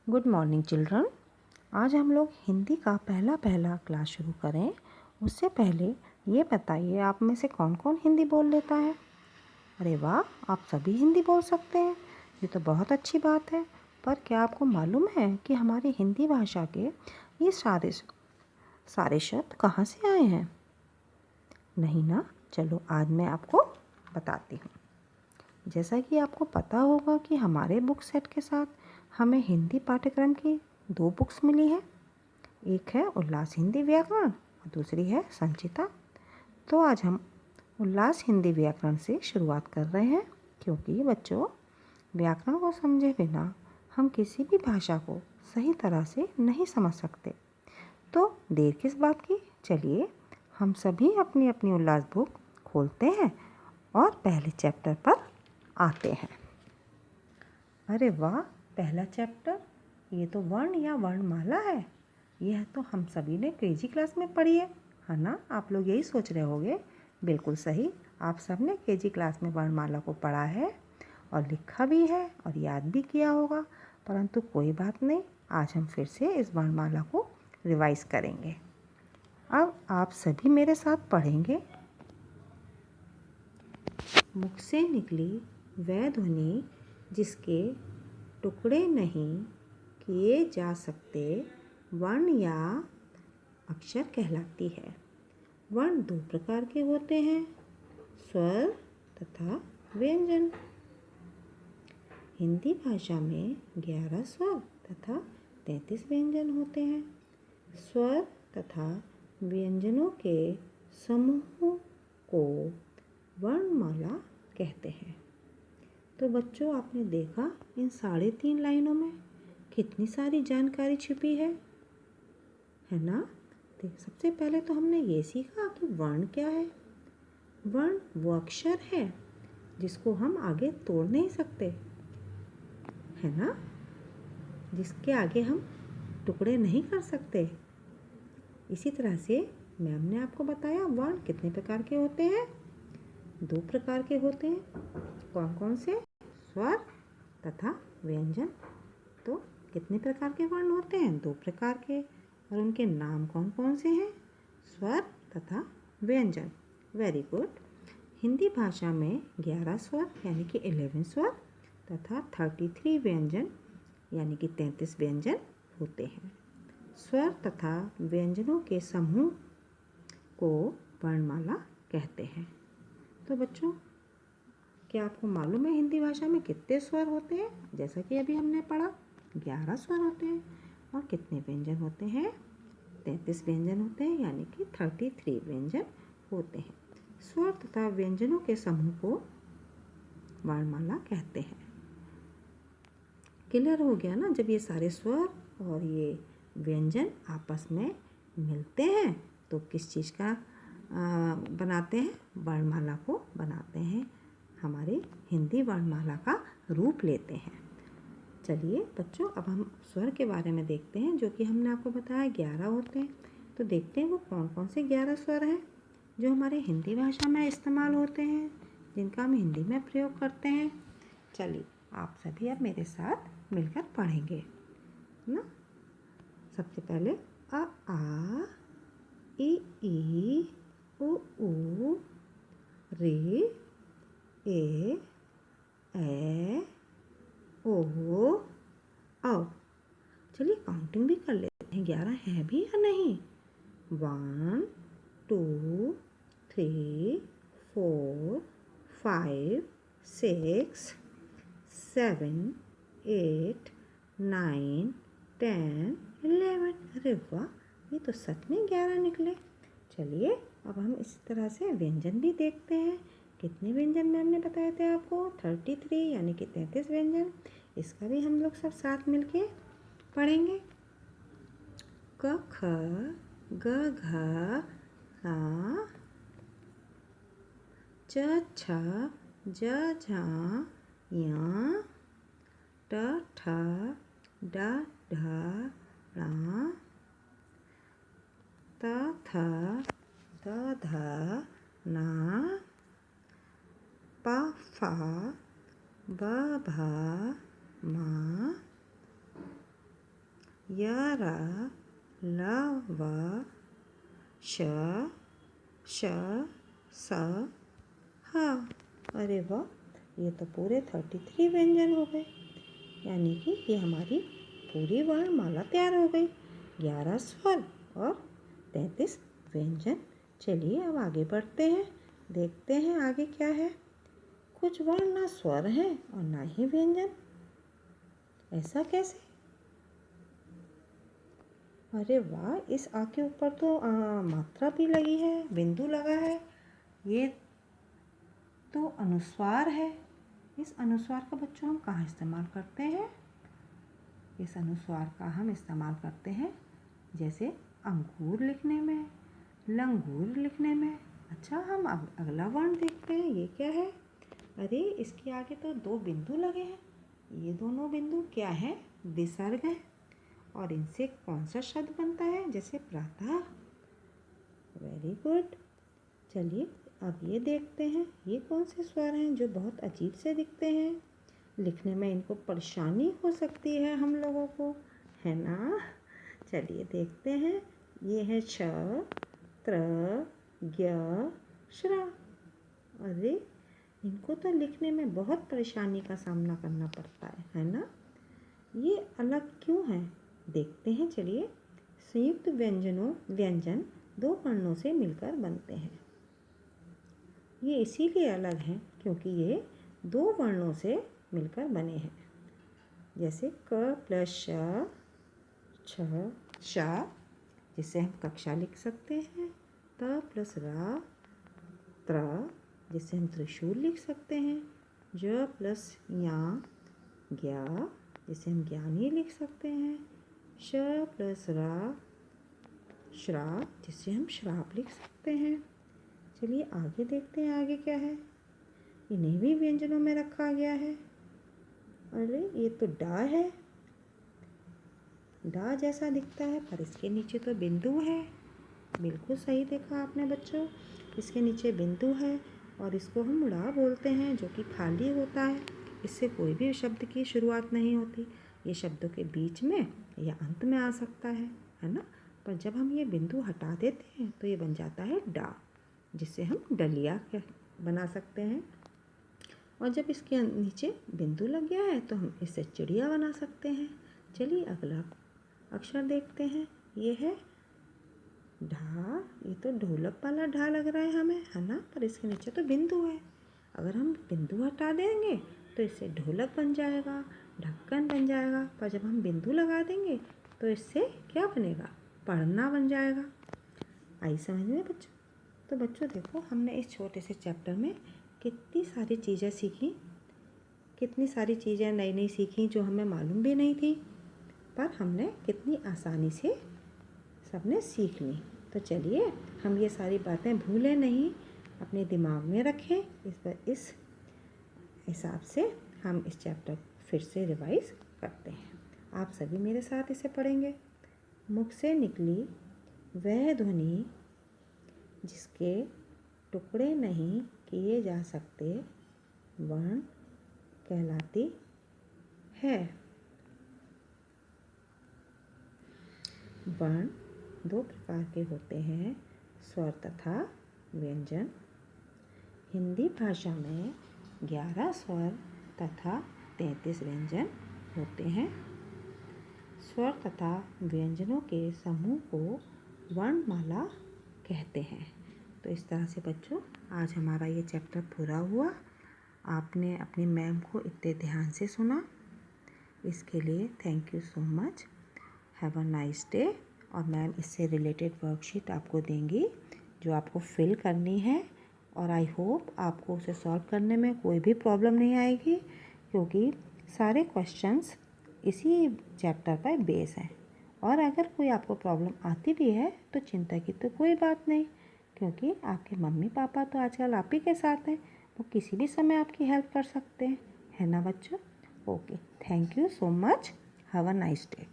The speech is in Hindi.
Good morning children. आज हम लोग हिंदी का पहला क्लास शुरू करें। उससे पहले ये बताइए, आप में से कौन कौन हिंदी बोल लेता है? अरे वाह, आप सभी हिंदी बोल सकते हैं। ये तो बहुत अच्छी बात है। पर क्या आपको मालूम है कि हमारी हिंदी भाषा के ये सारे शब्द कहाँ से आए हैं? नहीं ना? चलो आज मैं आपको बताती हूँ। जैसा कि आपको पता होगा कि हमारे बुक सेट के साथ हमें हिंदी पाठ्यक्रम की 2 बुक्स मिली है। एक है उल्लास हिंदी व्याकरण और दूसरी है संचिता। तो आज हम उल्लास हिंदी व्याकरण से शुरुआत कर रहे हैं, क्योंकि बच्चों, व्याकरण को समझे बिना हम किसी भी भाषा को सही तरह से नहीं समझ सकते। तो देर किस बात की, चलिए हम सभी अपनी अपनी उल्लास बुक खोलते हैं और पहले चैप्टर पर आते हैं। अरे वाह, पहला चैप्टर, ये तो वर्ण या वर्णमाला है। यह तो हम सभी ने केजी क्लास में पढ़ी है ना? आप लोग यही सोच रहे होंगे। बिल्कुल सही, आप सब ने केजी क्लास में वर्णमाला को पढ़ा है और लिखा भी है और याद भी किया होगा। परंतु कोई बात नहीं, आज हम फिर से इस वर्णमाला को रिवाइज करेंगे। अब आप सभी मेरे साथ पढ़ेंगे। मुख से निकली वह ध्वनि जिसके टुकड़े नहीं किए जा सकते वर्ण या अक्षर कहलाती है। वर्ण 2 प्रकार के होते हैं, स्वर तथा व्यंजन। हिंदी भाषा में 11 स्वर तथा 33 व्यंजन होते हैं। स्वर तथा व्यंजनों के समूह को वर्णमाला कहते हैं। तो बच्चों, आपने देखा इन 3.5 लाइनों में कितनी सारी जानकारी छिपी है ना? सबसे पहले तो हमने ये सीखा कि वर्ण क्या है। वर्ण वो अक्षर है जिसको हम आगे तोड़ नहीं सकते, है ना? जिसके आगे हम टुकड़े नहीं कर सकते। इसी तरह से मैम ने आपको बताया वर्ण कितने प्रकार के होते हैं। 2 प्रकार के होते हैं। कौन कौन से? स्वर तथा व्यंजन। तो कितने प्रकार के वर्ण होते हैं? 2 प्रकार के। और उनके नाम कौन कौन से हैं? स्वर तथा व्यंजन। Very good. हिंदी भाषा में 11 स्वर यानी कि 11 स्वर तथा 33 व्यंजन यानी कि 33 व्यंजन होते हैं। स्वर तथा व्यंजनों के समूह को वर्णमाला कहते हैं। तो बच्चों, क्या आपको मालूम है हिंदी भाषा में कितने स्वर होते हैं? जैसा कि अभी हमने पढ़ा, 11 स्वर होते हैं। और कितने व्यंजन होते हैं? 33 व्यंजन होते हैं, यानी कि 33 व्यंजन होते हैं। स्वर तथा व्यंजनों के समूह को वर्णमाला कहते हैं। क्लियर हो गया ना? जब ये सारे स्वर और ये व्यंजन आपस में मिलते हैं तो किस चीज़ का बनाते हैं? वर्णमाला को बनाते हैं। हमारी हिंदी वर्णमाला का रूप लेते हैं। चलिए बच्चों, अब हम स्वर के बारे में देखते हैं, जो कि हमने आपको बताया 11 होते हैं। तो देखते हैं वो कौन कौन से 11 स्वर हैं जो हमारे हिंदी भाषा में इस्तेमाल होते हैं, जिनका हम हिंदी में प्रयोग करते हैं। चलिए आप सभी अब मेरे साथ मिलकर पढ़ेंगे ना। सबसे पहले आ ई उ रे ए ओ औ। चलिए काउंटिंग भी कर लेते हैं, 11 है भी या नहीं। 1 2 3 4 5 6 7 8 9 10 11। अरे वाह, ये तो सच में 11 निकले। चलिए अब हम इस तरह से व्यंजन भी देखते हैं। कितने व्यंजन मैम ने बताए थे आपको? 33 यानी कि 33 व्यंजन। इसका भी हम लोग सब साथ मिलके पढ़ेंगे। क ख ग घ ङ च छ ज झ ञ ट ठ ड ढ ण त थ द ध न प फ ब भ म यारा ला वा श श स हा। अरे वाह, ये तो पूरे 33 व्यंजन हो गए, यानी कि ये हमारी पूरी वर्णमाला तैयार हो गई। 11 स्वर और 33 व्यंजन। चलिए अब आगे बढ़ते हैं, देखते हैं आगे क्या है। कुछ वर्ण ना स्वर हैं और ना ही व्यंजन, ऐसा कैसे? अरे वाह, इस आ के ऊपर तो मात्रा भी लगी है, बिंदु लगा है। ये तो अनुस्वार है। इस अनुस्वार का बच्चों हम कहाँ इस्तेमाल करते हैं? इस अनुस्वार का हम इस्तेमाल करते हैं जैसे अंगूर लिखने में, लंगूर लिखने में। अच्छा, हम अब अगला वर्ण देखते हैं, ये क्या है? अरे इसके आगे तो 2 बिंदु लगे हैं। ये दोनों बिंदु क्या है? विसर्ग है। और इनसे कौन सा शब्द बनता है? जैसे प्रातः। Very good. चलिए अब ये देखते हैं, ये कौन से स्वर हैं जो बहुत अजीब से दिखते हैं, लिखने में इनको परेशानी हो सकती है हम लोगों को, है ना? चलिए देखते हैं। ये है छ, त्र, ज्ञ, श्र। अरे इनको तो लिखने में बहुत परेशानी का सामना करना पड़ता है ना? ये अलग क्यों है? देखते हैं। चलिए, संयुक्त व्यंजन 2 वर्णों से मिलकर बनते हैं। ये इसीलिए अलग हैं क्योंकि ये 2 वर्णों से मिलकर बने हैं। जैसे क प्लस श, छ, शा, जिसे हम कक्षा लिख सकते हैं। त प्लस रा, त्र, जिसे हम त्रिशूल लिख सकते हैं। ज प्लस या, ज्ञा, जिसे हम ज्ञानी लिख सकते हैं। श प्लस रा, श्रा, जिसे हम श्राप लिख सकते हैं। चलिए आगे देखते हैं, आगे क्या है। इन्हें भी व्यंजनों में रखा गया है। अरे ये तो डा है, डा जैसा दिखता है, पर इसके नीचे तो बिंदु है। बिल्कुल सही देखा आपने बच्चों, इसके नीचे बिंदु है और इसको हम ड़ा बोलते हैं, जो कि खाली होता है। इससे कोई भी शब्द की शुरुआत नहीं होती, ये शब्दों के बीच में या अंत में आ सकता है ना? पर जब हम ये बिंदु हटा देते हैं तो ये बन जाता है डा, जिससे हम डलिया बना सकते हैं। और जब इसके नीचे बिंदु लग गया है तो हम इससे चिड़िया बना सकते हैं। चलिए अगला अक्षर देखते हैं, ये है ढा। ये तो ढोलक वाला ढा लग रहा है हमें, है ना? पर इसके नीचे तो बिंदु है। अगर हम बिंदु हटा देंगे तो इससे ढोलक बन जाएगा, ढक्कन बन जाएगा। पर जब हम बिंदु लगा देंगे तो इससे क्या बनेगा? पढ़ना बन जाएगा। आई समझ में बच्चों? तो बच्चों देखो, हमने इस छोटे से चैप्टर में कितनी सारी चीज़ें सीखी, कितनी सारी चीज़ें नई नई सीखी जो हमें मालूम भी नहीं थी, पर हमने कितनी आसानी से सबने सीख ली। तो चलिए हम ये सारी बातें भूलें नहीं, अपने दिमाग में रखें। इस हिसाब से हम इस चैप्टर फिर से रिवाइज करते हैं। आप सभी मेरे साथ इसे पढ़ेंगे। मुख से निकली वह ध्वनि जिसके टुकड़े नहीं किए जा सकते वर्ण कहलाती है। वर्ण 2 प्रकार के होते हैं, स्वर तथा व्यंजन। हिंदी भाषा में 11 स्वर तथा 33 व्यंजन होते हैं। स्वर तथा व्यंजनों के समूह को वर्णमाला कहते हैं। तो इस तरह से बच्चों आज हमारा ये चैप्टर पूरा हुआ। आपने अपनी मैम को इतने ध्यान से सुना, इसके लिए thank you so much. Have a nice day. और मैम इससे रिलेटेड वर्कशीट आपको देंगी जो आपको फिल करनी है, और आई होप आपको उसे सॉल्व करने में कोई भी प्रॉब्लम नहीं आएगी, क्योंकि सारे क्वेश्चंस इसी चैप्टर पर बेस हैं। और अगर कोई आपको प्रॉब्लम आती भी है तो चिंता की तो कोई बात नहीं, क्योंकि आपके मम्मी पापा तो आजकल आप ही के साथ हैं, वो किसी भी समय आपकी हेल्प कर सकते हैं, है ना बच्चों? Okay, thank you so much. Have a nice day.